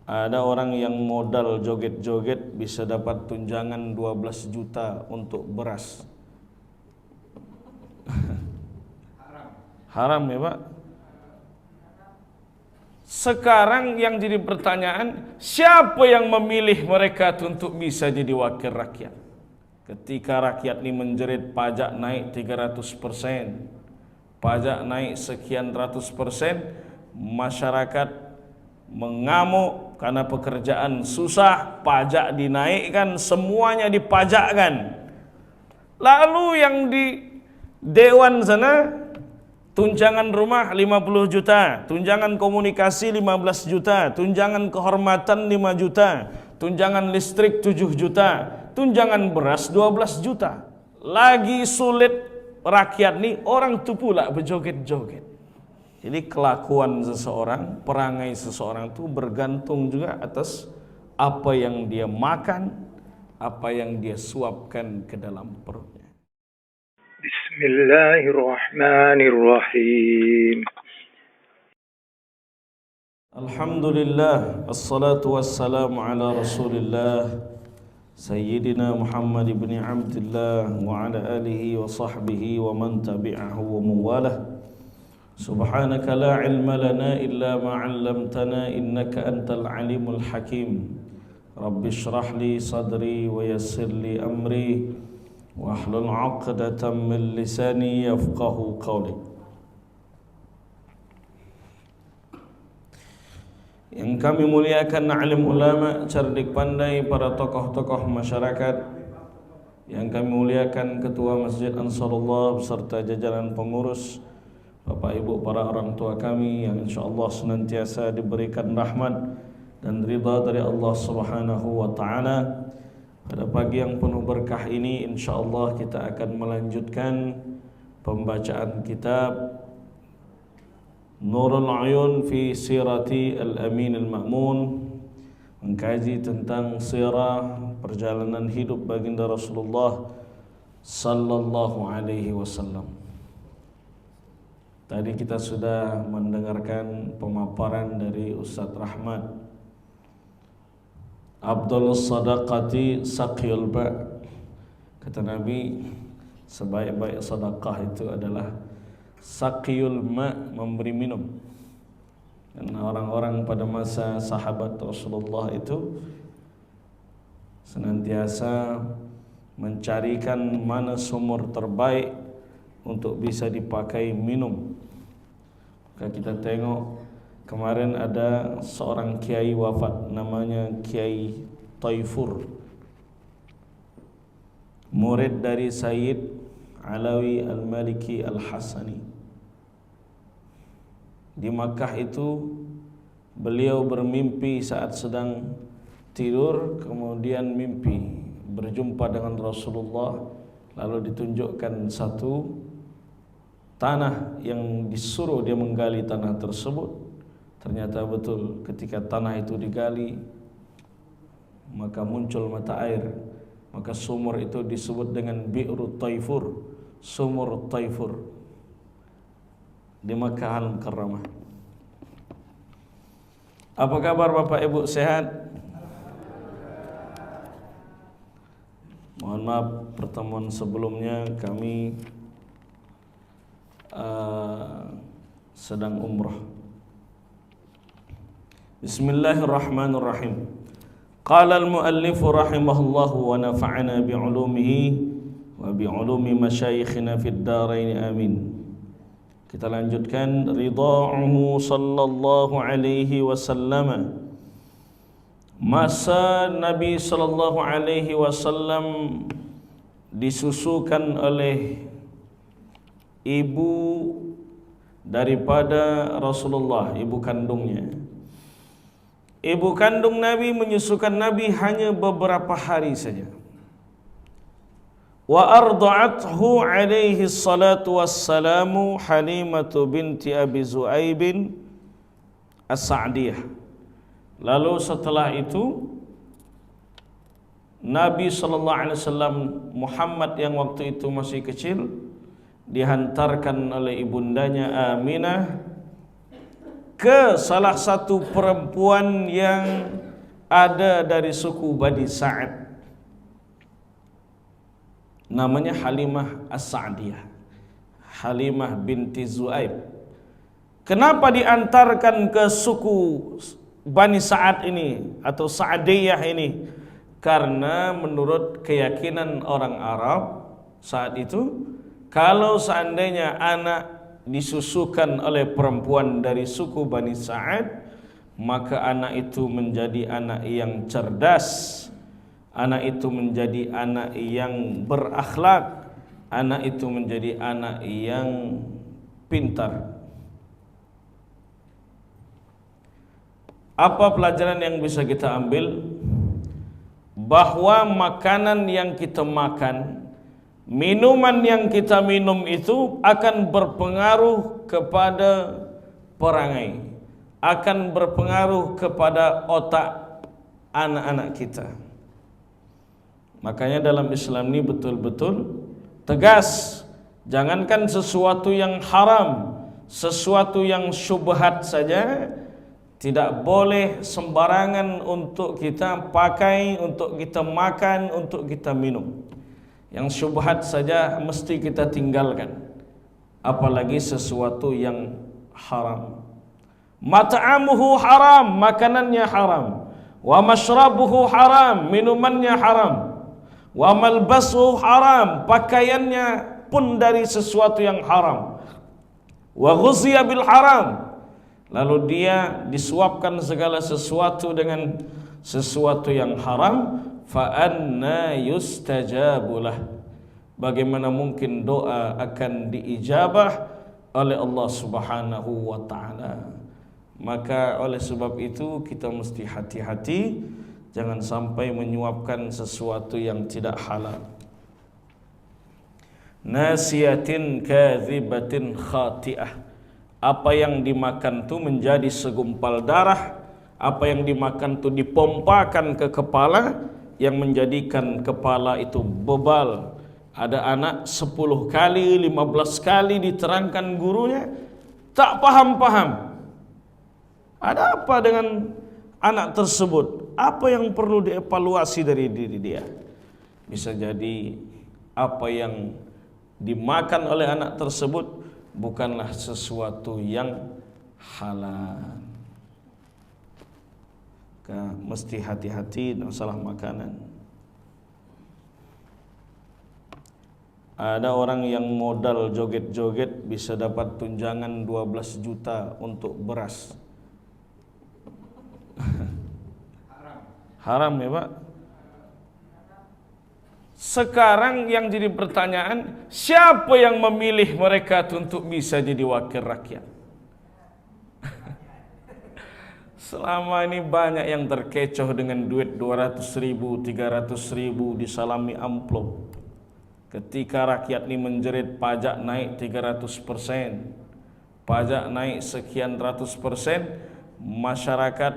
Ada orang yang modal joget-joget bisa dapat tunjangan 12 juta untuk beras. Haram ya Pak? Sekarang yang jadi pertanyaan, siapa yang memilih mereka untuk bisa jadi wakil rakyat? Ketika rakyat ini menjerit pajak naik 300%, pajak naik sekian ratus persen, masyarakat mengamuk karena pekerjaan susah, pajak dinaikkan, semuanya dipajakkan. Lalu yang di dewan sana, tunjangan rumah 50 juta, tunjangan komunikasi 15 juta, tunjangan kehormatan 5 juta, tunjangan listrik 7 juta, tunjangan beras 12 juta. Lagi sulit rakyat nih, orang itu pula berjoget-joget. Jadi kelakuan seseorang, perangai seseorang itu bergantung juga atas apa yang dia makan, apa yang dia suapkan ke dalam perutnya. Bismillahirrahmanirrahim. Alhamdulillah, assalatu wassalamu ala rasulillah Sayyidina Muhammad ibn Abdullah wa ala alihi wa sahbihi wa man tabi'ahu wa mawalah. Subhanaka la ilma lana illa ma 'allamtana innaka antal alimul hakim. Rabbi shrah li sadri wa yassir li amri wahlul 'uqdatam min lisani yafqahu qawli. Yang kami muliakan alim ulama, cerdik pandai, para tokoh-tokoh masyarakat, yang kami muliakan Ketua Masjid Ansarullah beserta jajaran pengurus, Bapak Ibu para orang tua kami yang insyaallah senantiasa diberikan rahmat dan ridha dari Allah Subhanahu wa taala. Pada pagi yang penuh berkah ini insyaallah kita akan melanjutkan pembacaan kitab Nurul Ayun fi Sirati Al-Amin Al-Ma'mun, mengkaji tentang sirah perjalanan hidup baginda Rasulullah sallallahu alaihi wasallam. Tadi kita sudah mendengarkan pemaparan dari Ustaz Rahmat. Abdul sadaqati saqiyul ba'. Kata Nabi, sebaik-baik sedekah itu adalah saqiyul ma', memberi minum. Dan orang-orang pada masa sahabat Rasulullah itu senantiasa mencarikan mana sumur terbaik untuk bisa dipakai minum. Maka kita tengok kemarin ada seorang kiai wafat, namanya Kiai Taifur, murid dari Sayyid Alawi Al-Maliki Al-Hasani. Di Makkah itu beliau bermimpi saat sedang tidur, kemudian mimpi berjumpa dengan Rasulullah, lalu ditunjukkan satu tanah yang disuruh dia menggali tanah tersebut. Ternyata betul, ketika tanah itu digali maka muncul mata air, maka sumur itu disebut dengan Bi'ru Taifur, sumur Taifur di Makkah Al-Mukarramah. Apa kabar Bapak Ibu, sehat? Mohon maaf pertemuan sebelumnya kami sedang umrah. Bismillahirrahmanirrahim. Qala al-muallif rahimahullahu wa nafa'ana bi'ulumihi wa bi'ulumi masyayikhina fid darain amin. Kita lanjutkan ridha'uhu sallallahu alaihi wasallam. Masa Nabi sallallahu alaihi wasallam disusukan oleh ibu daripada Rasulullah, ibu kandungnya. Ibu kandung Nabi menyusukan Nabi hanya beberapa hari saja. Wa arda'athu alaihi salatu wassalamu Halimatu binti Abi Zu'aibin As-Sa'diyah. Lalu setelah itu Nabi SAW Muhammad yang waktu itu masih kecil dihantarkan oleh ibundanya Aminah ke salah satu perempuan yang ada dari suku Bani Sa'ad, namanya Halimah As-Sa'diyah, Halimah binti Zu'aib. Kenapa diantarkan ke suku Bani Sa'ad ini atau Sa'diyah ini? Karena menurut keyakinan orang Arab saat itu, kalau seandainya anak disusukan oleh perempuan dari suku Bani Sa'ad, maka anak itu menjadi anak yang cerdas, anak itu menjadi anak yang berakhlak, anak itu menjadi anak yang pintar. Apa pelajaran yang bisa kita ambil? Bahwa makanan yang kita makan, minuman yang kita minum itu akan berpengaruh kepada perangai, akan berpengaruh kepada otak anak-anak kita. Makanya dalam Islam ini betul-betul tegas. Jangankan sesuatu yang haram, sesuatu yang syubhat saja tidak boleh sembarangan untuk kita pakai, untuk kita makan, untuk kita minum. Yang syubhat saja mesti kita tinggalkan, apalagi sesuatu yang haram. Mat'amuhu haram, makanannya haram. Wa mashrabuhu haram, minumannya haram. Wa malbasuhu haram, pakaiannya pun dari sesuatu yang haram. Wa ghuziya bil haram, lalu dia disuapkan segala sesuatu dengan sesuatu yang haram. Fa anna yustajabulah, bagaimana mungkin doa akan diijabah oleh Allah Subhanahu wa taala. Maka oleh sebab itu kita mesti hati-hati, jangan sampai menyuapkan sesuatu yang tidak halal. Nasiyatin kadhibatin khati'ah, apa yang dimakan tu menjadi segumpal darah, apa yang dimakan tu dipompakan ke kepala, yang menjadikan kepala itu bebal. Ada anak 10 kali, 15 kali diterangkan gurunya, tak paham-paham. Ada apa dengan anak tersebut? Apa yang perlu dievaluasi dari diri dia? Bisa jadi apa yang dimakan oleh anak tersebut bukanlah sesuatu yang halal. Mesti hati-hati masalah makanan. Ada orang yang modal joget-joget bisa dapat tunjangan 12 juta untuk beras. Haram ya Pak. Sekarang yang jadi pertanyaan, siapa yang memilih mereka untuk bisa jadi wakil rakyat? Selama ini banyak yang terkecoh dengan duit 200 ribu, 300 ribu disalami amplop. Ketika rakyat ini menjerit pajak naik 300%, pajak naik sekian ratus persen, masyarakat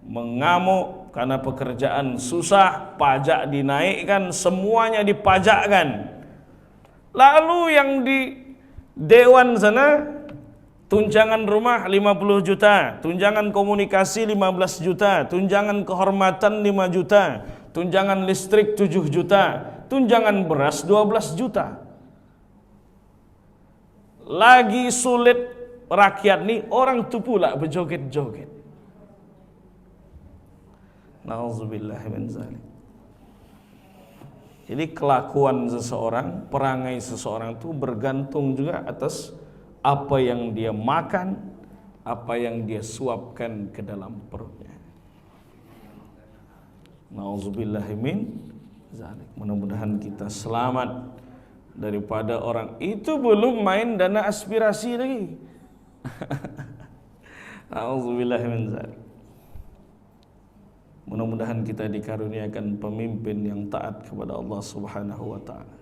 mengamuk karena pekerjaan susah, pajak dinaikkan, semuanya dipajakkan. Lalu yang di dewan sana, tunjangan rumah 50 juta, tunjangan komunikasi 15 juta, tunjangan kehormatan 5 juta, tunjangan listrik 7 juta, tunjangan beras 12 juta. Lagi sulit rakyat nih, orang tu pula berjoget-joget. Nauzubillah min zalik. Jadi kelakuan seseorang, perangai seseorang itu bergantung juga atas apa yang dia makan, apa yang dia suapkan ke dalam perutnya. Nauzubillah min zalik. Mudah-mudahan kita selamat daripada orang itu. Belum main dana aspirasi lagi. Nauzubillah min zalik. Mudah-mudahan kita dikaruniakan pemimpin yang taat kepada Allah Subhanahu wa taala.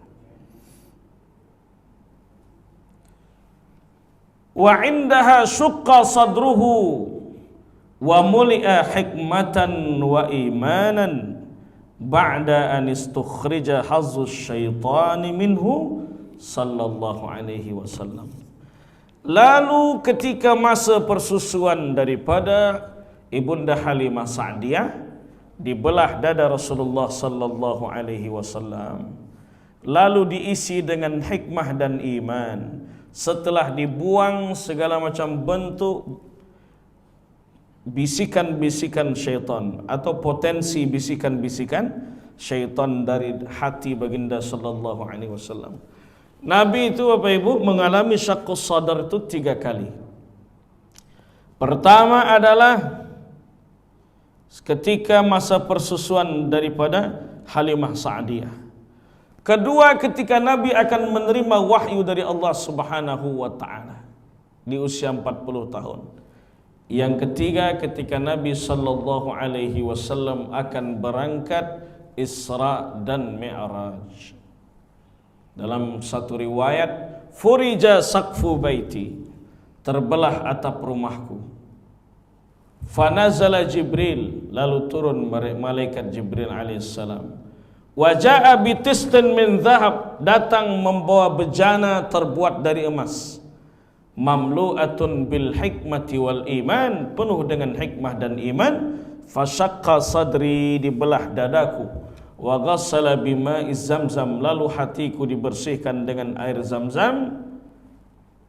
Wa indaha syaqqa sadruhu wa muli'a hikmatan wa imanan ba'da an istukhrija hazzus syaitani minhu sallallahu alaihi wasallam. Lalu ketika masa persusuan daripada Ibunda Halimah Sa'diyah, dibelah dada Rasulullah sallallahu alaihi wasallam, lalu diisi dengan hikmah dan iman. Setelah dibuang segala macam bentuk bisikan-bisikan syaitan atau potensi bisikan-bisikan syaitan dari hati baginda sallallahu alaihi wasallam. Nabi itu Bapak Ibu mengalami syaqqus sadar itu 3 kali. Pertama adalah ketika masa persusuan daripada Halimah Sa'diyah. Kedua, ketika Nabi akan menerima wahyu dari Allah Subhanahu wa taala di usia 40 tahun. Yang ketiga, ketika Nabi sallallahu alaihi wasallam akan berangkat Isra dan Mi'raj. Dalam satu riwayat, furija saqfu baiti, terbelah atap rumahku. Fanazala Jibril, lalu turun malaikat Jibril alaihissalam. Waja'a bitistin min dhahab, datang membawa bejana terbuat dari emas. Mamlu'atun bil hikmati wal iman, penuh dengan hikmah dan iman. Fashaqqa sadri, dibelah dadaku. Wa ghassala bima'iz zamzam, lalu hatiku dibersihkan dengan air zamzam.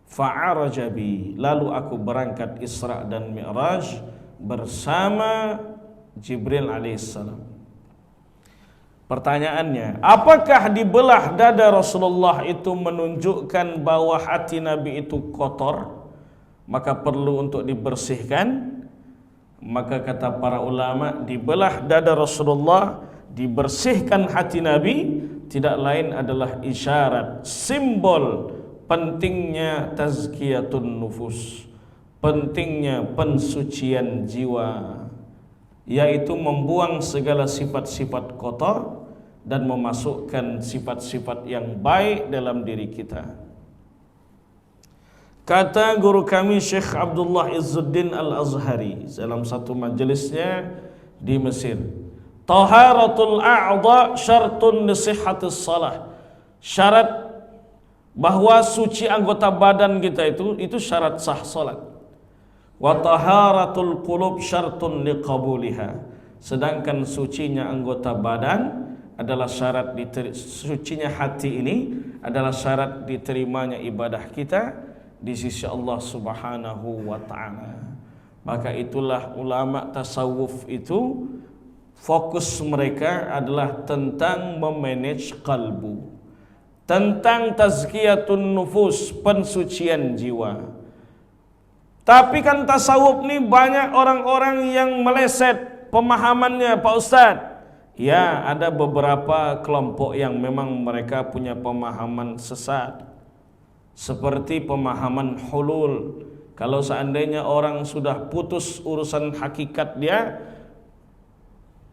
Fa'araja bi, lalu aku berangkat Isra dan Mi'raj bersama Jibril alaihissalam. Pertanyaannya, apakah dibelah dada Rasulullah itu menunjukkan bahwa hati Nabi itu kotor, maka perlu untuk dibersihkan? Maka kata para ulama, dibelah dada Rasulullah, dibersihkan hati Nabi, tidak lain adalah isyarat, simbol pentingnya tazkiyatun nufus, pentingnya pensucian jiwa, yaitu membuang segala sifat-sifat kotor dan memasukkan sifat-sifat yang baik dalam diri kita. Kata guru kami Syekh Abdullah Izzuddin Al-Azhari dalam satu majelisnya di Mesir, taharatul a'dha syartun li sihhatis shalah. Syarat bahwa suci anggota badan kita itu syarat sah salat. Wa taharatul qulub syartun liqabuliha. Sedangkan sucinya anggota badan adalah syarat sucinya hati ini adalah syarat diterimanya ibadah kita di sisi Allah Subhanahu wa taala. Maka itulah ulama tasawuf itu fokus mereka adalah tentang memanage kalbu, tentang tazkiyatun nufus, pensucian jiwa. Tapi kan tasawuf ni banyak orang-orang yang meleset pemahamannya Pak Ustadz. Ya, ada beberapa kelompok yang memang mereka punya pemahaman sesat. Seperti pemahaman hulul. Kalau seandainya orang sudah putus urusan hakikat dia,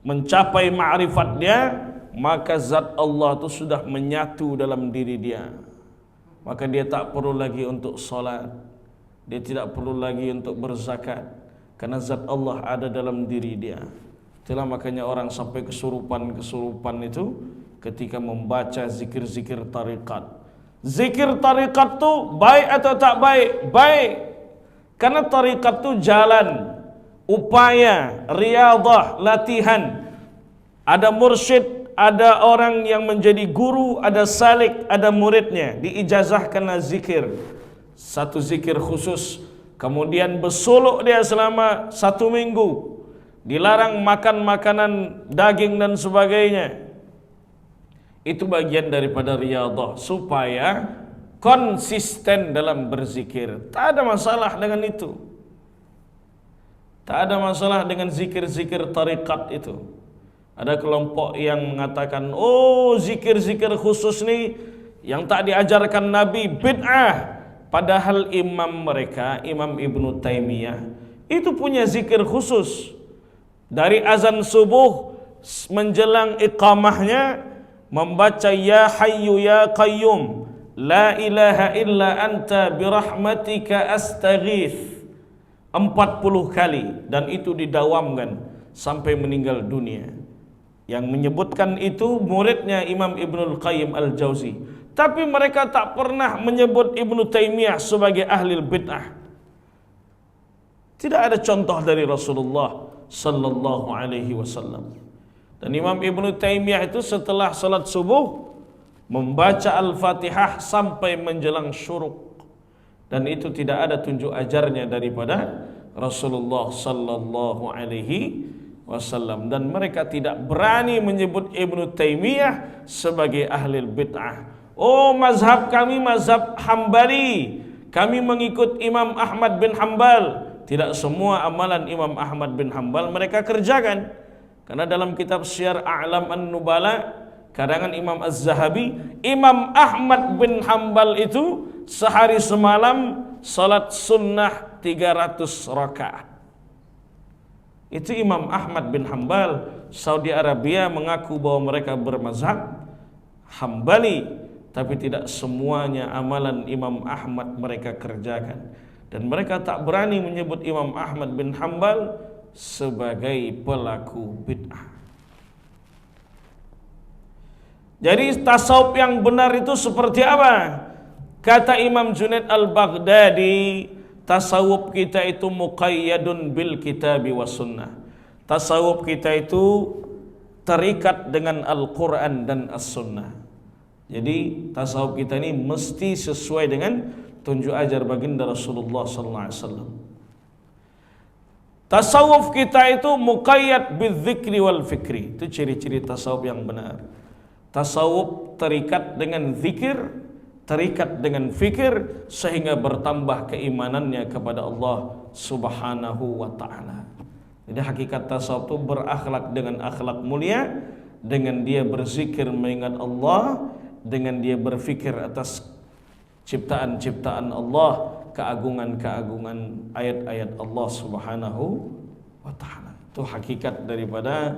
mencapai ma'rifat dia, maka zat Allah itu sudah menyatu dalam diri dia. Maka dia tak perlu lagi untuk solat, dia tidak perlu lagi untuk berzakat, karena zat Allah ada dalam diri dia. Itulah makanya orang sampai kesurupan itu ketika membaca zikir-zikir tarikat. Zikir tarikat tu baik atau tak baik? Baik. Karena tarikat tu jalan, upaya, riadah, latihan. Ada mursyid, ada orang yang menjadi guru, ada salik, ada muridnya, diijazahkanlah zikir. Satu zikir khusus, kemudian bersolok dia selama 1 minggu, dilarang makan makanan daging dan sebagainya. Itu bagian daripada riadah supaya konsisten dalam berzikir. Tak ada masalah dengan itu. Tak ada masalah dengan zikir-zikir tarikat itu. Ada kelompok yang mengatakan, oh zikir-zikir khusus ni yang tak diajarkan Nabi, bid'ah. Padahal imam mereka, Imam Ibnu Taimiyah, itu punya zikir khusus. Dari azan subuh menjelang iqamahnya, membaca Ya Hayyu Ya Qayyum, La ilaha illa anta birahmatika astaghith 40 kali, dan itu didawamkan sampai meninggal dunia. Yang menyebutkan itu muridnya Imam Ibnul Qayyim Al-Jauzi. Tapi mereka tak pernah menyebut Ibnu Taimiyah sebagai ahli bid'ah. Tidak ada contoh dari Rasulullah sallallahu alaihi wasallam. Dan Imam Ibnu Taimiyah itu setelah salat subuh membaca Al-Fatihah sampai menjelang syuruk. Dan itu tidak ada tunjuk ajarnya daripada Rasulullah sallallahu alaihi wasallam, dan mereka tidak berani menyebut Ibnu Taimiyah sebagai ahli bid'ah. Oh, mazhab kami mazhab Hambali, kami mengikut Imam Ahmad bin Hanbal. Tidak semua amalan Imam Ahmad bin Hanbal mereka kerjakan. Karena dalam kitab Syiar A'lam An-Nubala karangan Imam Az-Zahabi, Imam Ahmad bin Hanbal itu sehari semalam salat sunnah 300 rakaat. Itu Imam Ahmad bin Hanbal. Saudi Arabia mengaku bahwa mereka bermazhab Hambali, tapi tidak semuanya amalan Imam Ahmad mereka kerjakan. Dan mereka tak berani menyebut Imam Ahmad bin Hanbal sebagai pelaku bid'ah. Jadi tasawuf yang benar itu seperti apa? Kata Imam Junaid Al-Baghdadi, tasawuf kita itu muqayyadun bil kitabi was sunnah. Tasawuf kita itu terikat dengan Al-Quran dan As-Sunnah. Jadi tasawuf kita ini mesti sesuai dengan tunjuk ajar baginda Rasulullah sallallahu alaihi wasallam. Tasawuf kita itu muqayyad bidzikri wal fikri. Itu ciri-ciri tasawuf yang benar. Tasawuf terikat dengan zikir, terikat dengan fikir, sehingga bertambah keimanannya kepada Allah subhanahu wa ta'ala. Jadi hakikat tasawuf itu berakhlak dengan akhlak mulia, dengan dia berzikir mengingat Allah, dengan dia berfikir atas ciptaan-ciptaan Allah, keagungan-keagungan ayat-ayat Allah subhanahu wa ta'ala. Itu hakikat daripada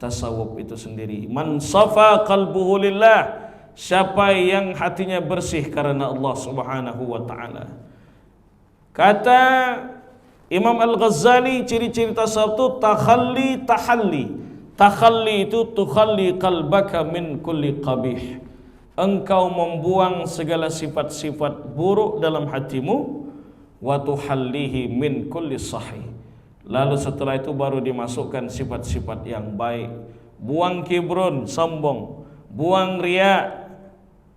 tasawuf itu sendiri. Man safa qalbuhu lillah, siapa yang hatinya bersih karena Allah subhanahu wa ta'ala. Kata Imam Al-Ghazali, ciri-ciri tasawuf itu takhalli tahalli. Takhalli itu tukhalli qalbaka min kulli qabih. Engkau membuang segala sifat-sifat buruk dalam hatimu. Wa tuhallihi min kulli sahih. Lalu setelah itu baru dimasukkan sifat-sifat yang baik. Buang kibrun, sombong. Buang riya,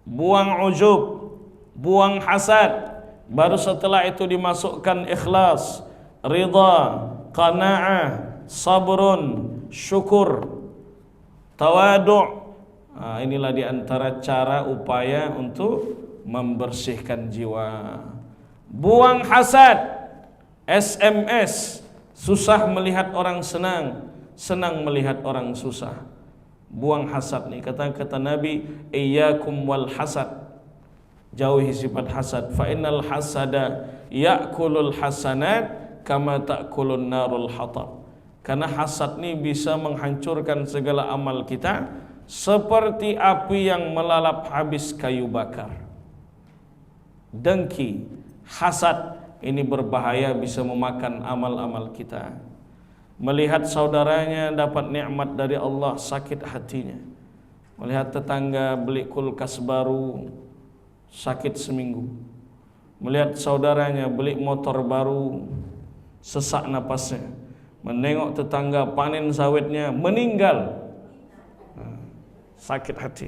buang ujub, buang hasad. Baru setelah itu dimasukkan ikhlas, ridha, qanaah, sabrun, syukur, tawadu'. Inilah diantara cara upaya untuk membersihkan jiwa. Buang hasad, SMS, susah melihat orang senang, senang melihat orang susah. Buang hasad nih, kata Nabi, iyyakum wal hasad, jauhi sifat hasad. Fa innal hasada ya'kulul hasanat kama ta'kulun narul hatab. Karena hasad nih bisa menghancurkan segala amal kita seperti api yang melalap habis kayu bakar. Dengki, hasad ini berbahaya, bisa memakan amal-amal kita. Melihat saudaranya dapat nikmat dari Allah, sakit hatinya. Melihat tetangga beli kulkas baru, sakit seminggu. Melihat saudaranya beli motor baru, sesak napasnya. Menengok tetangga panen sawitnya, meninggal, sakit hati.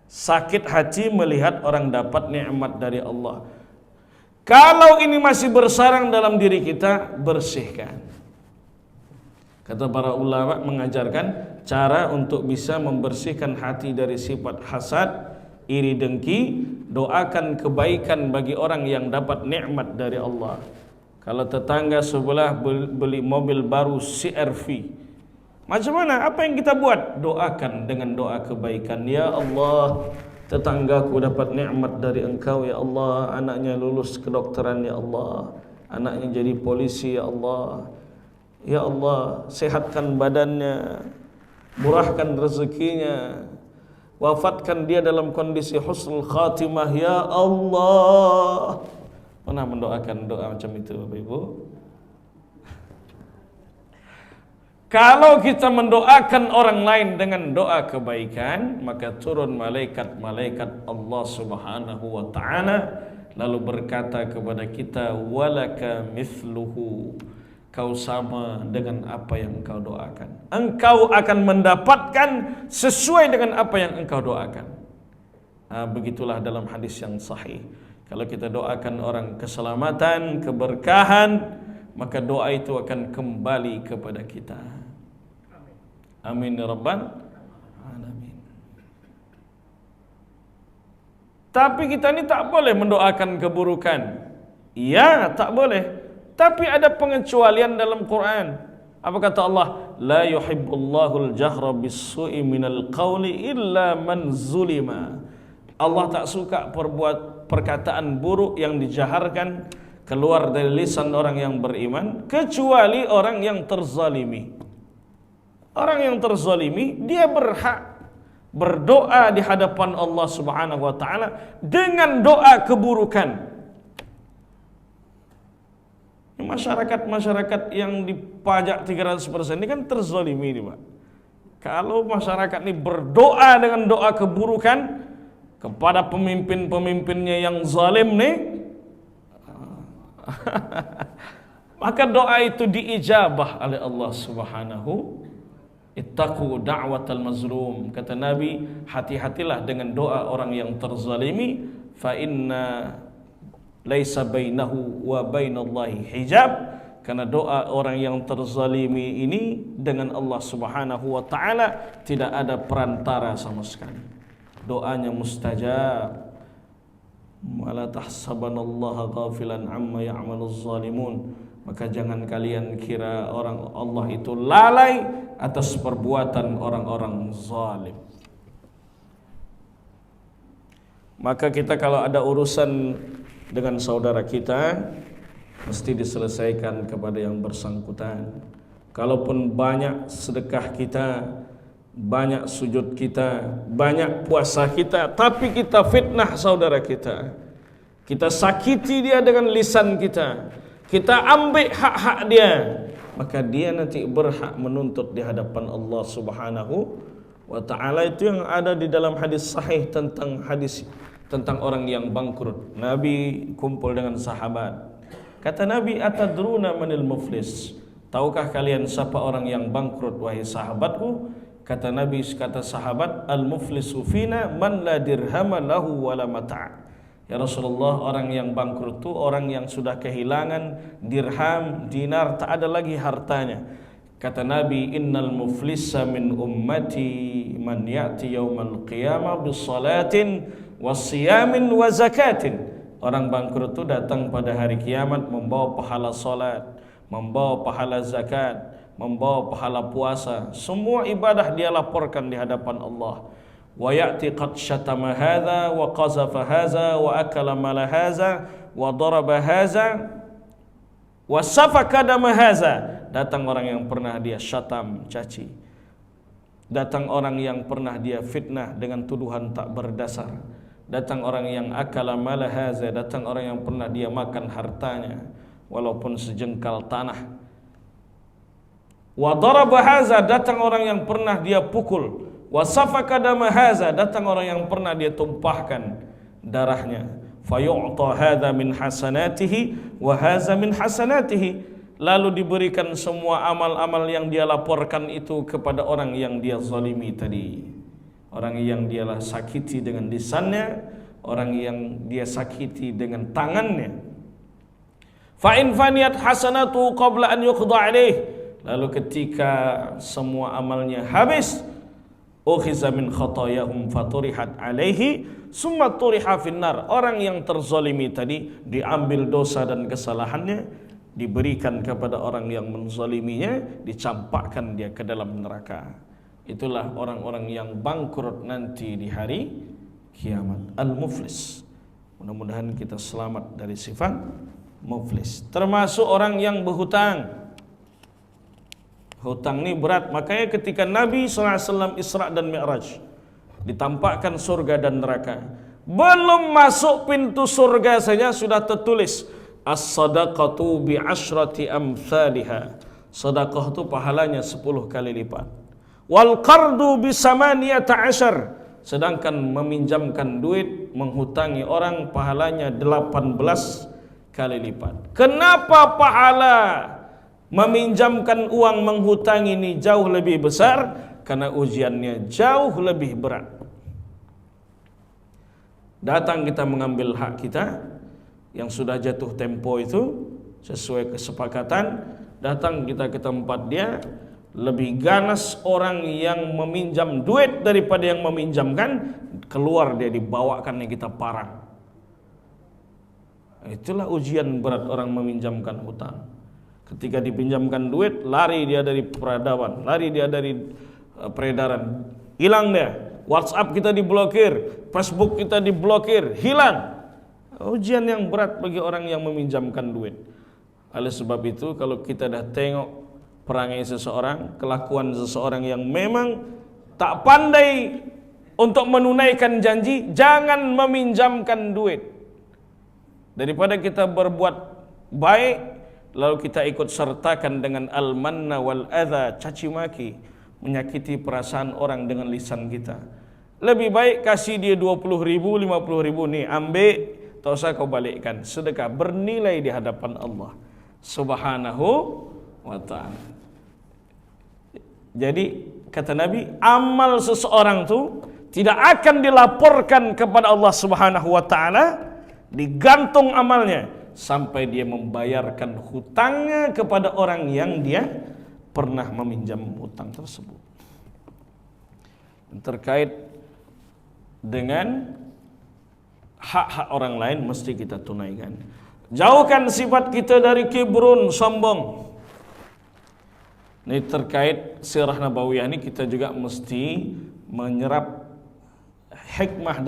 Sakit hati melihat orang dapat nikmat dari Allah. Kalau ini masih bersarang dalam diri kita, bersihkan. Kata para ulama mengajarkan cara untuk bisa membersihkan hati dari sifat hasad, iri dengki. Doakan kebaikan bagi orang yang dapat nikmat dari Allah. Kalau tetangga sebelah beli mobil baru CR-V, macam mana? Apa yang kita buat? Doakan dengan doa kebaikan. Ya Allah, tetanggaku dapat nikmat dari Engkau ya Allah. Anaknya lulus kedokteran ya Allah. Anaknya jadi polisi ya Allah. Ya Allah, sehatkan badannya, murahkan rezekinya, wafatkan dia dalam kondisi husnul khatimah ya Allah. Pernah mendoakan doa macam itu Bapak Ibu? Kalau kita mendoakan orang lain dengan doa kebaikan, maka turun malaikat-malaikat Allah Subhanahu wa taala lalu berkata kepada kita, walaka mithluhu, kau sama dengan apa yang engkau doakan. Engkau akan mendapatkan sesuai dengan apa yang engkau doakan. Begitulah dalam hadis yang sahih. Kalau kita doakan orang keselamatan, keberkahan, maka doa itu akan kembali kepada kita. Amin ya rabbal alamin. Tapi kita ini tak boleh mendoakan keburukan. Ya, tak boleh. Tapi ada pengecualian dalam Quran. Apa kata Allah? La yuhibbullahu al-jahra bis-su'i minal qawli illa man zulima. Allah tak suka perkataan buruk yang dijaharkan keluar dari lisan orang yang beriman, kecuali orang yang terzalimi. Orang yang terzalimi, dia berhak berdoa di hadapan Allah Subhanahu wa taala dengan doa keburukan. Masyarakat yang dipajak 300% ini kan terzalimi ini, Pak. Kalau masyarakat ini berdoa dengan doa keburukan kepada pemimpin-pemimpinnya yang zalim nih, maka doa itu diijabah oleh Allah Subhanahu. Ittaqu da'watal mazlum, kata Nabi, hati-hatilah dengan doa orang yang terzalimi, fa inna laisa bainahu wa bainallahi hijab, karena doa orang yang terzalimi ini dengan Allah Subhanahu wa taala tidak ada perantara sama sekali. Doanya mustajab. Wala tahsabanallaha ghafilan amma ya'maluz zalimun. Maka jangan kalian kira orang Allah itu lalai atas perbuatan orang-orang zalim. Maka kita kalau ada urusan dengan saudara kita, mesti diselesaikan kepada yang bersangkutan. Kalaupun banyak sedekah kita, banyak sujud kita, banyak puasa kita, tapi kita fitnah saudara kita, kita sakiti dia dengan lisan kita, kita ambil hak-hak dia, maka dia nanti berhak menuntut di hadapan Allah Subhanahu wa ta'ala. Itu yang ada di dalam hadis sahih tentang orang yang bangkrut. Nabi kumpul dengan sahabat. Kata Nabi, atadruna manil muflis? Tahukah kalian siapa orang yang bangkrut wahai sahabatku? Kata Nabi, kata sahabat, al-muflisu fina man la dirhama lahu wala mata'. Ya Rasulullah, orang yang bangkrut itu orang yang sudah kehilangan dirham, dinar, tak ada lagi hartanya. Kata Nabi, innal muflisa min ummati man ya'ti yawmal qiyamah bisalatin wasiyamin wa zakatin. Orang bangkrut itu datang pada hari kiamat membawa pahala salat, membawa pahala zakat, membawa pahala puasa. Semua ibadah dia laporkan di hadapan Allah. Wa ya'ti qad syatama hadza wa qazafa hadza wa akala mala hadza wa daraba hadza wa safaka dama hadza. Datang orang yang pernah dia syatam, caci. Datang orang yang pernah dia fitnah dengan tuduhan tak berdasar. Datang orang yang akala mala hadza, datang orang yang pernah dia makan hartanya walaupun sejengkal tanah. Wa daraba hadza, datang orang yang pernah dia pukul. Wa safaka dama hadza, datang orang yang pernah dia tumpahkan darahnya. Fa yu'ta hadza min hasanatihi wa hadza min hasanatihi. Lalu diberikan semua amal-amal yang dia laporkan itu kepada orang yang dia zalimi tadi. Orang yang dia sakiti dengan lisannya, orang yang dia sakiti dengan tangannya. Fa in faniyat hasanatu qabla an yuqda alaih. Lalu ketika semua amalnya habis, ukhiza min khatayahum faturihat alaihi summa turiha finnar. Orang yang terzalimi tadi diambil dosa dan kesalahannya, diberikan kepada orang yang menzaliminya, dicampakkan dia ke dalam neraka. Itulah orang-orang yang bangkrut nanti di hari kiamat, al-muflis. Mudah-mudahan kita selamat dari sifat muflis. Termasuk orang yang berhutang. Hutang ini berat. Makanya ketika Nabi SAW Isra dan Mi'raj, ditampakkan surga dan neraka, belum masuk pintu surga saja sudah tertulis as-sadaqatu bi asyrati amsalha. Sedekah itu pahalanya 10 kali lipat. Wal qardu bisamaniyata asyar. Sedangkan meminjamkan duit, menghutangi orang, pahalanya 18 kali lipat. Kenapa pahala meminjamkan uang, menghutangi ini jauh lebih besar? Karena ujiannya jauh lebih berat. Datang kita mengambil hak kita yang sudah jatuh tempo itu sesuai kesepakatan, datang kita ke tempat dia, lebih ganas orang yang meminjam duit daripada yang meminjamkan, keluar dia, dibawakannya kita parang. Itulah ujian berat orang meminjamkan hutang. Ketika dipinjamkan duit, lari dia dari peradaban, lari dia dari peredaran, hilang dia. WhatsApp kita diblokir, Facebook kita diblokir, hilang. Ujian yang berat bagi orang yang meminjamkan duit. Oleh sebab itu, kalau kita dah tengok perangai seseorang, kelakuan seseorang yang memang tak pandai untuk menunaikan janji, jangan meminjamkan duit. Daripada kita berbuat baik, lalu kita ikut sertakan dengan al-manna wal adha, caci maki, menyakiti perasaan orang dengan lisan kita. Lebih baik kasih dia 20 ribu, 50 ribu, nih ambil, tak usah kau balikkan. Sedekah bernilai di hadapan Allah Subhanahu wa ta'ala. Jadi kata Nabi, amal seseorang tu tidak akan dilaporkan kepada Allah Subhanahu wa ta'ala, digantung amalnya sampai dia membayarkan hutangnya kepada orang yang dia pernah meminjam hutang tersebut. Terkait dengan hak-hak orang lain mesti kita tunaikan. Jauhkan sifat kita dari kibrun, sombong. Ini terkait sirah nabawiyah ini, kita juga mesti menyerap hikmah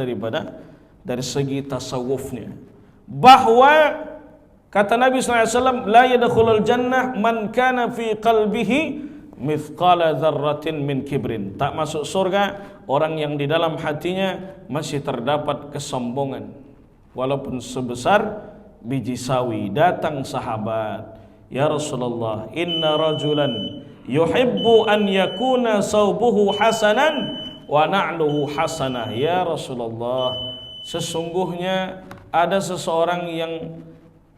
dari segi tasawufnya. Bahwa kata Nabi SAW, la yadkhulul jannah man kana fi qalbihi mithqala dzarratin min kibrin. Tak masuk surga orang yang di dalam hatinya masih terdapat kesombongan, walaupun sebesar biji sawi. Datang sahabat, ya Rasulullah, inna rajulan yuhibbu an yakuna saubuhu hasanan wa na'luhu hasanah. Ya Rasulullah, sesungguhnya ada seseorang yang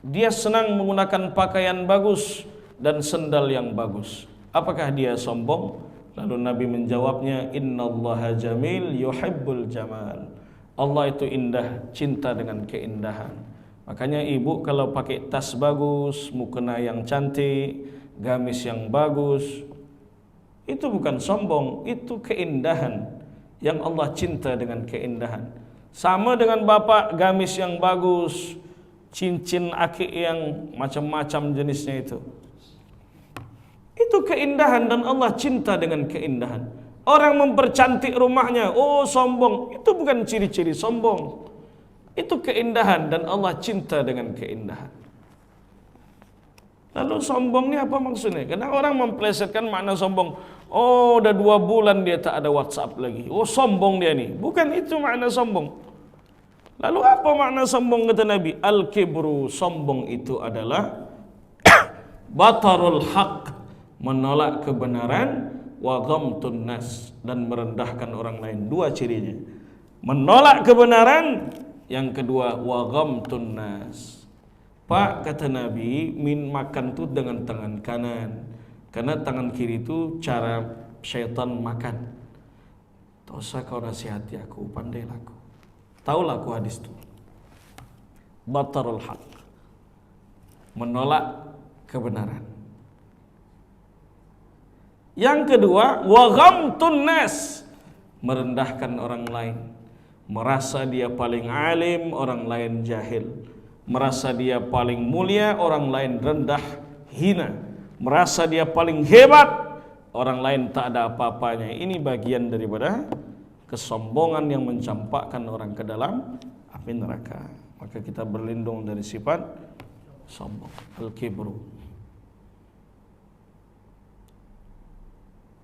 dia senang menggunakan pakaian bagus dan sendal yang bagus. Apakah dia sombong? Lalu Nabi menjawabnya, innallaha jamil yuhibbul jamal. Allah itu indah, cinta dengan keindahan. Makanya ibu kalau pakai tas bagus, mukena yang cantik, gamis yang bagus, itu bukan sombong, itu keindahan yang Allah cinta dengan keindahan. Sama dengan bapak, gamis yang bagus, cincin akik yang macam-macam jenisnya itu keindahan dan Allah cinta dengan keindahan. Orang mempercantik rumahnya, oh sombong, itu bukan ciri-ciri sombong, itu keindahan dan Allah cinta dengan keindahan. Lalu sombong ini apa maksudnya? Karena orang memplesetkan makna sombong, oh udah 2 bulan dia tak ada WhatsApp lagi, oh sombong dia nih. Bukan itu makna sombong. Lalu apa makna sombong kata Nabi? Al-kibru, sombong itu adalah batarul haq, menolak kebenaran, wa ghamtun nas, dan merendahkan orang lain. 2 cirinya, menolak kebenaran, yang kedua wa ghamtun nas. Pak, kata Nabi, makan tu dengan tangan kanan, karena tangan kiri itu cara syaitan makan. Tak usah kau nasihati aku, pandailah aku, taulah aku hadis itu. Batarul haq, menolak kebenaran. Yang kedua, wa ghamtun nas, merendahkan orang lain, merasa dia paling alim, orang lain jahil, merasa dia paling mulia, orang lain rendah hina, merasa dia paling hebat, orang lain tak ada apa-apanya. Ini bagian daripada kesombongan yang mencampakkan orang ke dalam api neraka. Maka kita berlindung dari sifat sombong, al-kibru.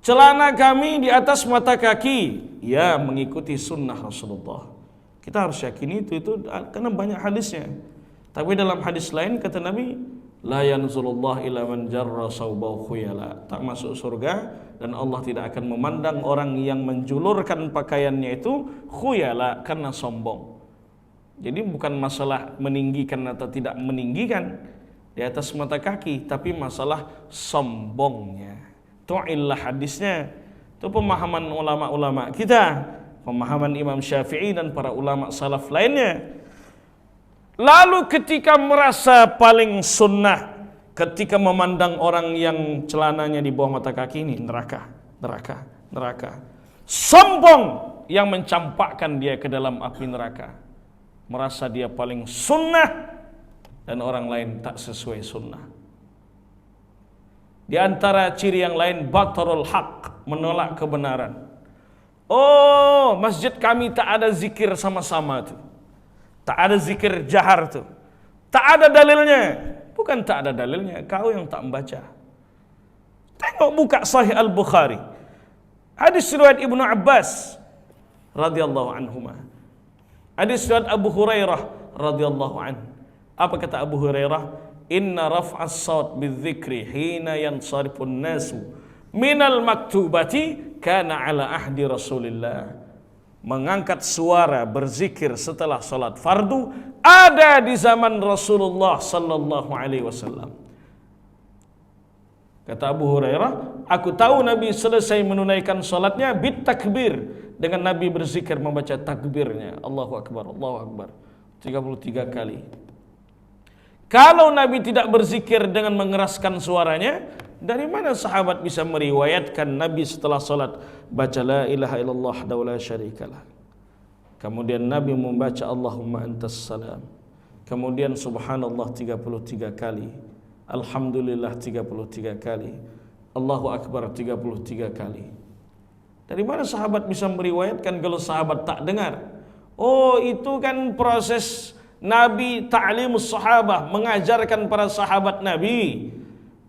Celana kami di atas mata kaki, ya mengikuti sunnah Rasulullah. Kita harus yakini itu karena banyak hadisnya. Tapi dalam hadis lain kata Nabi, La yanzulullah ila man jarra saubahu khuyala. Tak masuk surga dan Allah tidak akan memandang orang yang menjulurkan pakaiannya itu khuyala, karena sombong. Jadi bukan masalah meninggikan atau tidak meninggikan di atas mata kaki, tapi masalah sombongnya. Itu illah hadisnya. Itu pemahaman ulama-ulama kita, pemahaman Imam Syafi'i dan para ulama salaf lainnya. Lalu ketika merasa paling sunnah, ketika memandang orang yang celananya di bawah mata kaki, ini neraka, neraka, neraka. Sombong yang mencampakkan dia ke dalam api neraka. Merasa dia paling sunnah dan orang lain tak sesuai sunnah. Di antara ciri yang lain, batarul haq, menolak kebenaran. Oh, masjid kami tak ada zikir sama-sama tuh. Tak ada zikir jahar tuh. Tak ada dalilnya. Bukan tak ada dalilnya, kau yang tak membaca. Tengok buka Sahih Al-Bukhari. Hadis riwayat Ibnu Abbas radhiyallahu anhuma. Hadis riwayat Abu Hurairah radhiyallahu anhu. Apa kata Abu Hurairah? Inna raf'as saut bidzikri hina yansarifun nasu minal maktubati kana ala ahdi Rasulillah. Mengangkat suara berzikir setelah salat fardu ada di zaman Rasulullah sallallahu alaihi wasallam. Kata Abu Hurairah, aku tahu Nabi selesai menunaikan salatnya bit takbir, dengan Nabi berzikir membaca takbirnya, Allahu akbar, Allahu akbar 33 kali. Kalau Nabi tidak berzikir dengan mengeraskan suaranya, dari mana sahabat bisa meriwayatkan Nabi setelah salat baca la ilaha illallah wa la syarikalah. Kemudian Nabi membaca Allahumma antas salam. Kemudian subhanallah 33 kali. Alhamdulillah 33 kali. Allahu akbar 33 kali. Dari mana sahabat bisa meriwayatkan kalau sahabat tak dengar? Oh, itu kan proses Nabi ta'limus sahabah, mengajarkan para sahabat Nabi.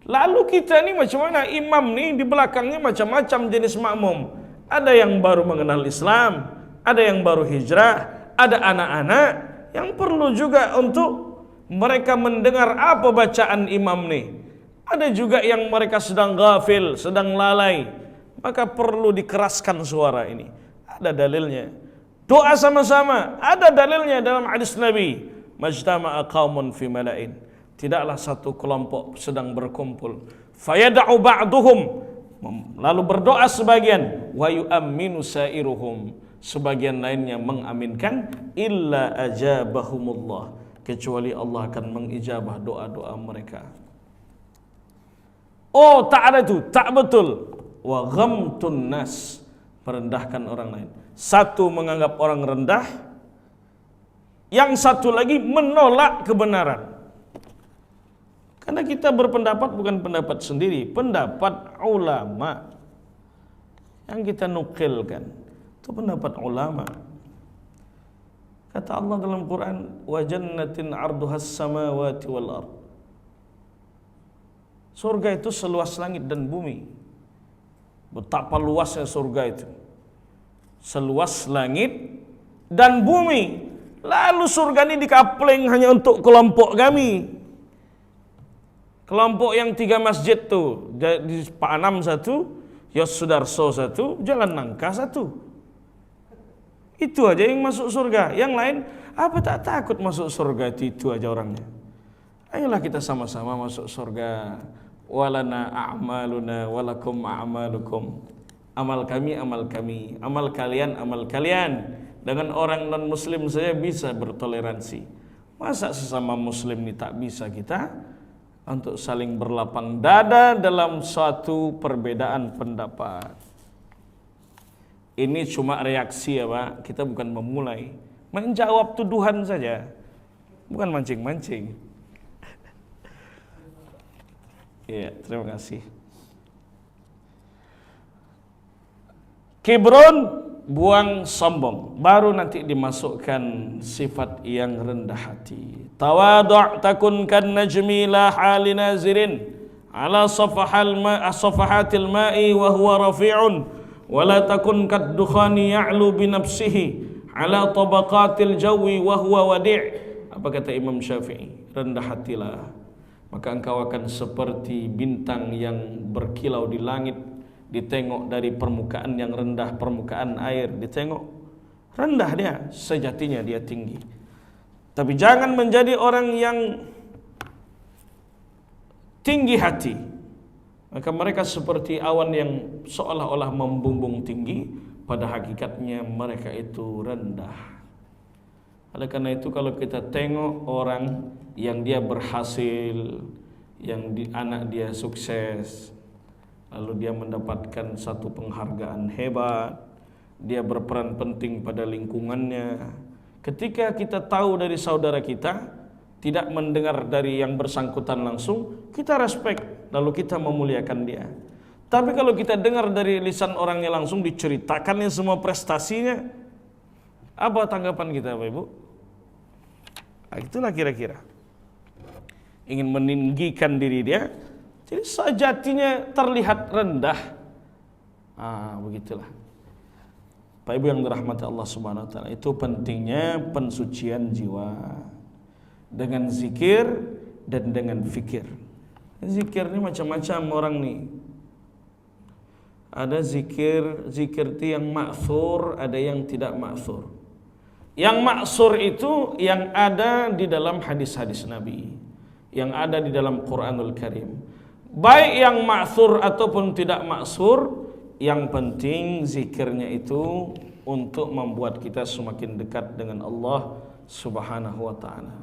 Lalu kita ni macam mana? Imam ni di belakangnya macam-macam jenis makmum. Ada yang baru mengenal Islam, ada yang baru hijrah, ada anak-anak yang perlu juga untuk mereka mendengar apa bacaan imam ni. Ada juga yang mereka sedang ghafil, sedang lalai, maka perlu dikeraskan suara ini. Ada dalilnya. Doa sama-sama, ada dalilnya dalam hadis Nabi. Majtama'a qaumun fi mala'in. Tidaklah satu kelompok sedang berkumpul, fayada'u ba'duhum, lalu berdoa sebagian, wa yu'amminu sa'iruhum, sebagian lainnya mengaminkan, illa ajabahumullah, kecuali Allah akan mengijabah doa-doa mereka. Oh, tak ada itu, tak betul. Wa ghamtun nas, merendahkan orang lain. Satu menganggap orang rendah, yang satu lagi menolak kebenaran. Karena kita berpendapat bukan pendapat sendiri, pendapat ulama yang kita nukilkan. Itu pendapat ulama. Kata Allah dalam Quran, wa jannatin 'arduhas samawati wal ard. Surga itu seluas langit dan bumi. Betapa luasnya surga itu. Seluas langit dan bumi. Lalu surga ini dikapling hanya untuk kelompok kami. Kelompok yang 3 masjid tuh, di Pak Anam 1, Yos Sudarso 1, Jalan Nangka 1. Itu aja yang masuk surga. Yang lain, apa tak takut masuk surga? Itu aja orangnya. Ayolah kita sama-sama masuk surga. Walana a'maluna walakum a'malukum. Amal kami, amal kami. Amal kalian, amal kalian. Dengan orang non-muslim saya bisa bertoleransi. Masa sesama muslim ini tak bisa kita untuk saling berlapang dada dalam suatu perbedaan pendapat. Ini cuma reaksi ya Pak, kita bukan memulai. Menjawab tuduhan saja, bukan mancing-mancing. Ya, terima kasih. Kibron, buang sombong, baru nanti dimasukkan sifat yang rendah hati. Tawadhu' takun kan najmi la hali nazirin ala safahatil ma'i wa huwa rafi'un wa la takun kad dukhani ya'lu bi nafsihi ala tabaqatil jawi wa huwa wadi'. Apa kata Imam Syafi'i? Rendah hatilah maka engkau akan seperti bintang yang berkilau di langit, ditengok dari permukaan yang rendah, permukaan air, ditengok rendah dia, sejatinya dia tinggi. Tapi jangan menjadi orang yang tinggi hati, maka mereka seperti awan yang seolah-olah membumbung tinggi, pada hakikatnya mereka itu rendah. Oleh karena itu kalau kita tengok orang yang dia berhasil, yang anak dia sukses, lalu dia mendapatkan satu penghargaan hebat, dia berperan penting pada lingkungannya. Ketika kita tahu dari saudara kita, tidak mendengar dari yang bersangkutan langsung, kita respect, lalu kita memuliakan dia. Tapi kalau kita dengar dari lisan orangnya langsung, diceritakannya semua prestasinya, apa tanggapan kita, Bapak Ibu? Nah, itulah kira-kira ingin meninggikan diri dia, jadi sejatinya terlihat rendah. Begitulah. Pak Ibu yang dirahmati Allah Subhanahu wa taala, itu pentingnya pensucian jiwa dengan zikir dan dengan fikir. Zikir ini macam-macam orang nih. Ada zikir itu yang ma'thur, ada yang tidak ma'thur. Yang ma'thur itu yang ada di dalam hadis-hadis Nabi, yang ada di dalam Quranul Karim. Baik yang ma'thur ataupun tidak ma'thur, yang penting zikirnya itu untuk membuat kita semakin dekat dengan Allah Subhanahu wa taala.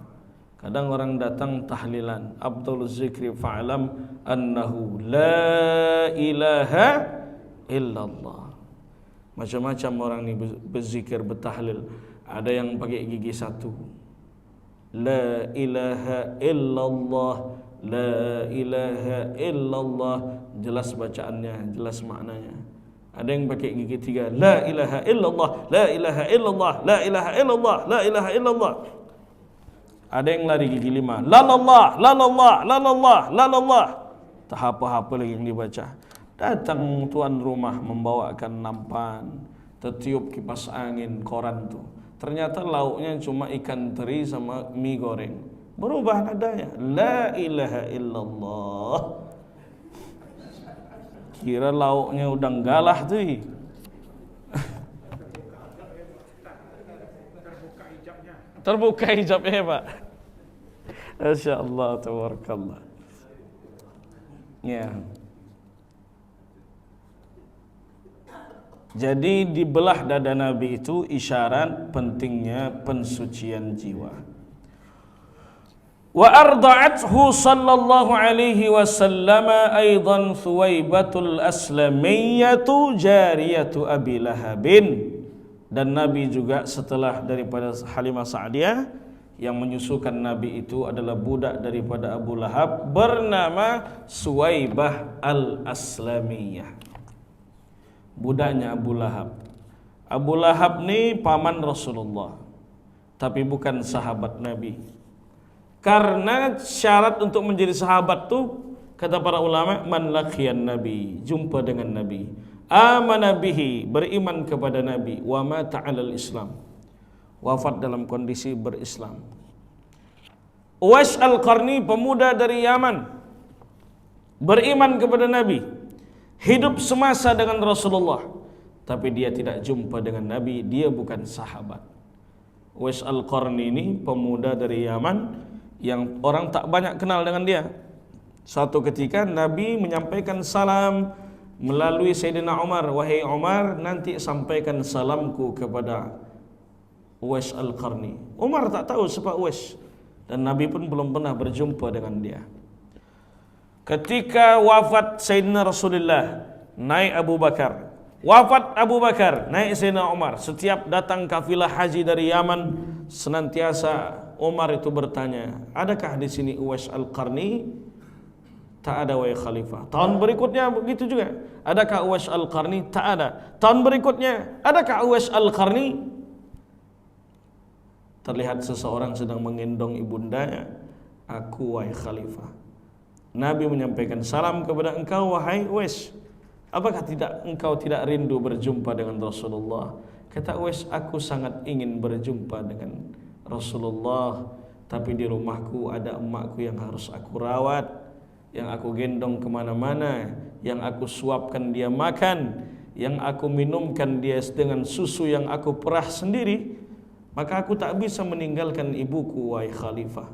Kadang orang datang tahlilan, Abdul zikri fa'lam annahu la ilaha illallah. Macam-macam orang ni berzikir, bertahlil. Ada yang pakai gigi satu, la ilaha illallah, la ilaha illallah, jelas bacaannya, jelas maknanya. Ada yang pakai gigi tiga, la ilaha illallah, la ilaha illallah, la ilaha illallah, la ilaha illallah. Ada yang lari gigi lima, lalallah, lalallah, lalallah, lalallah. Tak apa-apa lagi yang dibaca. Datang tuan rumah membawakan nampan, tertiup kipas angin, koran tuh. Ternyata lauknya cuma ikan teri sama mie goreng. Berubah nadanya, la ilaha illallah. Kira lauknya udang galah tuh. Terbuka hijabnya, Pak. Masya Allah, tabarakallah. Ya. Jadi di belah dada Nabi itu isyarat pentingnya pensucian jiwa. Wa arda'athu sallallahu alaihi wasallam aidan Thuwaibatul Aslamiyyatu jariyatu Abi Lahabin. Dan Nabi juga setelah daripada Halimah Sa'diyah, yang menyusukan Nabi itu adalah budak daripada Abu Lahab bernama Suwaibah al-Aslamiyah. Budaknya Abu Lahab. Abu Lahab ni paman Rasulullah, tapi bukan sahabat Nabi. Karena syarat untuk menjadi sahabat tuh, kata para ulama, man laqiyan Nabi, jumpa dengan Nabi, amana bihi, beriman kepada Nabi, wa mata 'alal Islam, wafat dalam kondisi berislam. Uwais Al-Qarni, pemuda dari Yaman, beriman kepada Nabi, hidup semasa dengan Rasulullah, tapi dia tidak jumpa dengan Nabi, dia bukan sahabat. Uwais Al-Qarni ini pemuda dari Yaman yang orang tak banyak kenal dengan dia. Suatu ketika Nabi menyampaikan salam melalui Sayyidina Umar, wahai Umar, nanti sampaikan salamku kepada Uwais Al-Qarni. Umar tak tahu siapa Uwais, dan Nabi pun belum pernah berjumpa dengan dia. Ketika wafat Sayyidina Rasulullah, naik Abu Bakar. Wafat Abu Bakar, naik Sayyidina Umar. Setiap datang kafilah haji dari Yaman, senantiasa Umar itu bertanya, adakah di sini Uwais Al-Qarni? Tak ada, wahai khalifah. Tahun berikutnya begitu juga. Adakah Uwais Al-Qarni? Tak ada. Tahun berikutnya, adakah Uwais Al-Qarni? Terlihat seseorang sedang menggendong ibundanya. Aku, wahai khalifah. Nabi menyampaikan salam kepada engkau, wahai Uwais. Apakah engkau tidak rindu berjumpa dengan Rasulullah? Kata Uwais, aku sangat ingin berjumpa dengan Rasulullah. tapi di rumahku ada emakku yang harus aku rawat, yang aku gendong kemana-mana, yang aku suapkan dia makan, yang aku minumkan dia dengan susu yang aku perah sendiri, maka aku tak bisa meninggalkan ibuku, wahai khalifah.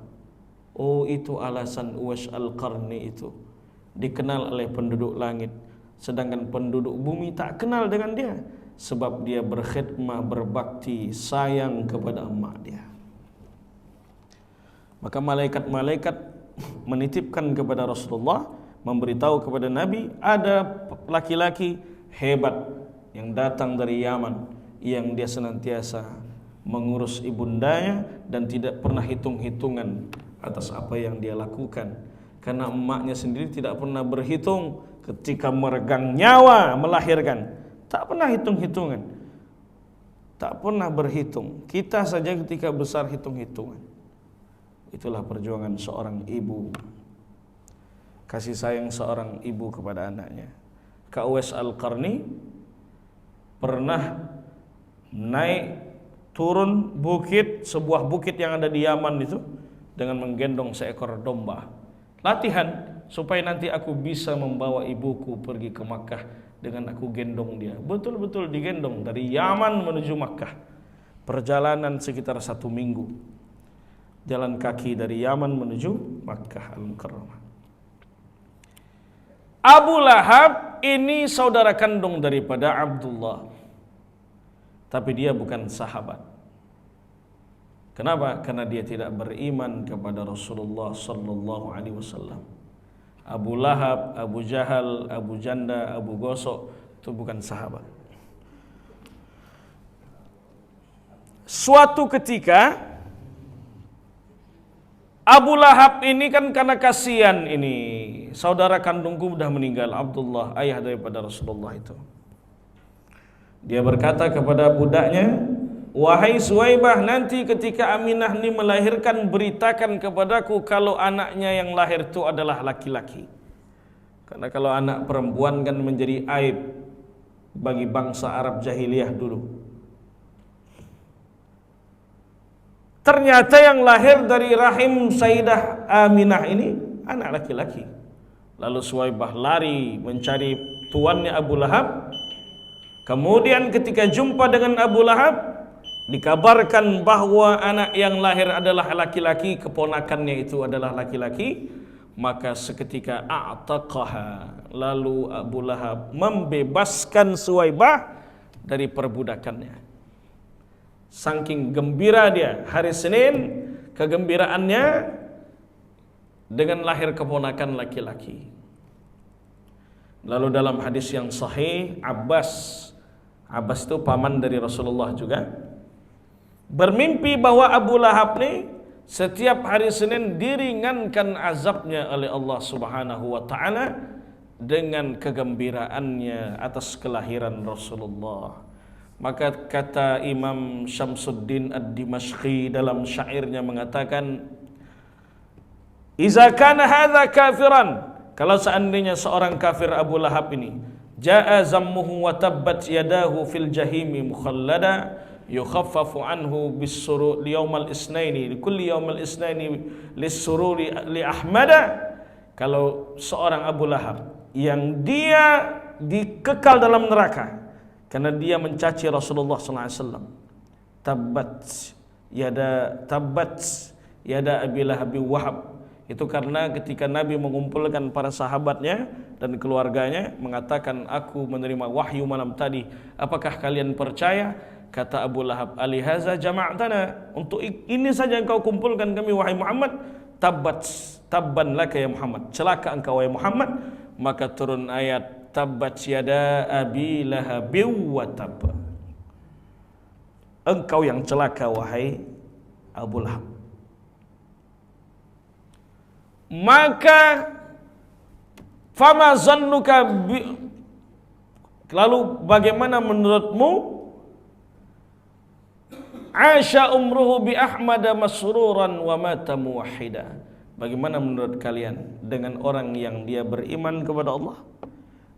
Oh, itu alasan Uwais Al-Qarni itu dikenal oleh penduduk langit, sedangkan penduduk bumi tak kenal dengan dia, sebab dia berkhidmah, berbakti, sayang kepada emak dia. Maka malaikat-malaikat menitipkan kepada Rasulullah, memberitahu kepada Nabi, ada laki-laki hebat yang datang dari Yaman, yang dia senantiasa mengurus ibundanya dan tidak pernah hitung-hitungan atas apa yang dia lakukan, karena emaknya sendiri tidak pernah berhitung ketika meregang nyawa melahirkan, tak pernah hitung-hitungan, tak pernah berhitung. Kita saja ketika besar hitung-hitungan. Itulah perjuangan seorang ibu, kasih sayang seorang ibu kepada anaknya. Kak Uwais Al-Qarni pernah naik turun bukit, sebuah bukit yang ada di Yaman itu, dengan menggendong seekor domba. Latihan supaya nanti aku bisa membawa ibuku pergi ke Makkah dengan aku gendong dia. Betul-betul digendong dari Yaman menuju Makkah. Perjalanan sekitar 1 minggu. Jalan kaki dari Yaman menuju Makkah Al-Mukarramah. Abu Lahab ini saudara kandung daripada Abdullah, tapi dia bukan sahabat. Kenapa? Karena dia tidak beriman kepada Rasulullah sallallahu alaihi wasallam. Abu Lahab, Abu Jahal, Abu Janda, Abu Gosok itu bukan sahabat. Suatu ketika Abu Lahab ini kan karena kasihan, ini saudara kandungku sudah meninggal, Abdullah, ayah daripada Rasulullah itu. Dia berkata kepada budaknya, wahai Suwaibah, nanti ketika Aminah ini melahirkan, beritakan kepadaku kalau anaknya yang lahir itu adalah laki-laki. Karena kalau anak perempuan kan menjadi aib bagi bangsa Arab jahiliyah dulu. Ternyata yang lahir dari rahim Sayyidah Aminah ini anak laki-laki. Lalu Suwaibah lari mencari tuannya Abu Lahab. Kemudian ketika jumpa dengan Abu Lahab, dikabarkan bahwa anak yang lahir adalah laki-laki, keponakannya itu adalah laki-laki. Maka seketika a'taqaha, lalu Abu Lahab membebaskan Suwaibah dari perbudakannya. Saking gembira dia hari Senin, kegembiraannya dengan lahir keponakan laki-laki. Lalu dalam hadis yang sahih, Abbas itu paman dari Rasulullah juga, bermimpi bahwa Abu Lahab nih setiap hari Senin diringankan azabnya oleh Allah Subhanahu wa taala dengan kegembiraannya atas kelahiran Rasulullah. Maka kata Imam Syamsuddin Ad-Dimashqi dalam syairnya mengatakan, iza kana hadza kafiran, kalau seandainya seorang kafir Abu Lahab ini, jaa zammuhu wa tabbat yadahu fil jahimi mukhallada yukhaffafu anhu bis-surur liyaumal isnaini likulli yaumal isnaini lis-sururi li ahmada. Kalau seorang Abu Lahab yang dia dikekal dalam neraka karena dia mencaci Rasulullah SAW, tabbat yada Abi Lahab Wahab, itu karena ketika Nabi mengumpulkan para sahabatnya dan keluarganya, mengatakan, aku menerima wahyu malam tadi, apakah kalian percaya? Kata Abu Lahab, alihaza jama'tana, untuk ini saja engkau kumpulkan kami wahai Muhammad? Tabban laka ya Muhammad, celaka engkau wahai Muhammad. Maka turun ayat tabbat yada Abi Lahab wa tab, engkau yang celaka wahai Abu Lahab. Maka fama zannuka lalu bagaimana menurutmu Asha umruhu bi Ahmad masruran wa mata muwahhida, bagaimana menurut kalian dengan orang yang dia beriman kepada Allah,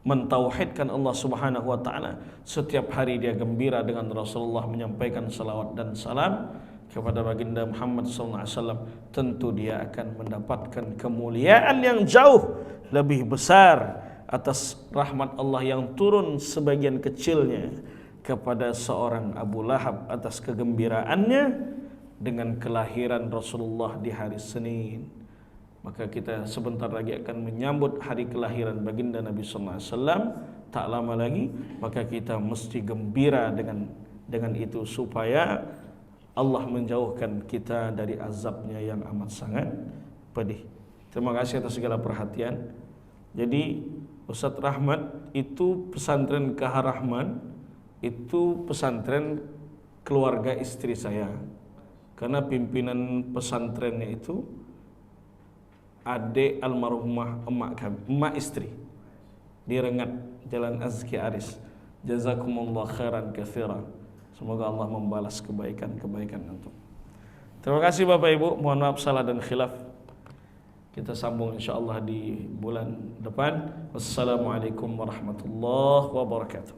mentauhidkan Allah Subhanahu wa taala, setiap hari dia gembira dengan Rasulullah menyampaikan salawat dan salam, kepada baginda Muhammad SAW, tentu dia akan mendapatkan kemuliaan yang jauh lebih besar atas rahmat Allah yang turun sebagian kecilnya kepada seorang Abu Lahab atas kegembiraannya dengan kelahiran Rasulullah di hari Senin. Maka kita sebentar lagi akan menyambut hari kelahiran baginda Nabi SAW. Tak lama lagi, maka kita mesti gembira dengan itu supaya Allah menjauhkan kita dari azabnya yang amat sangat pedih. Terima kasih atas segala perhatian. Jadi Ustaz Rahmat itu pesantren Kahar Rahman, itu pesantren keluarga istri saya. Karena pimpinan pesantrennya itu adik almarhumah emak istri di Rengat, Jalan Azki Aris. Jazakumullah khairan katsira. Semoga Allah membalas kebaikan-kebaikan antum. Terima kasih Bapak Ibu, mohon maaf salah dan khilaf. Kita sambung insyaallah di bulan depan. Wassalamualaikum warahmatullahi wabarakatuh.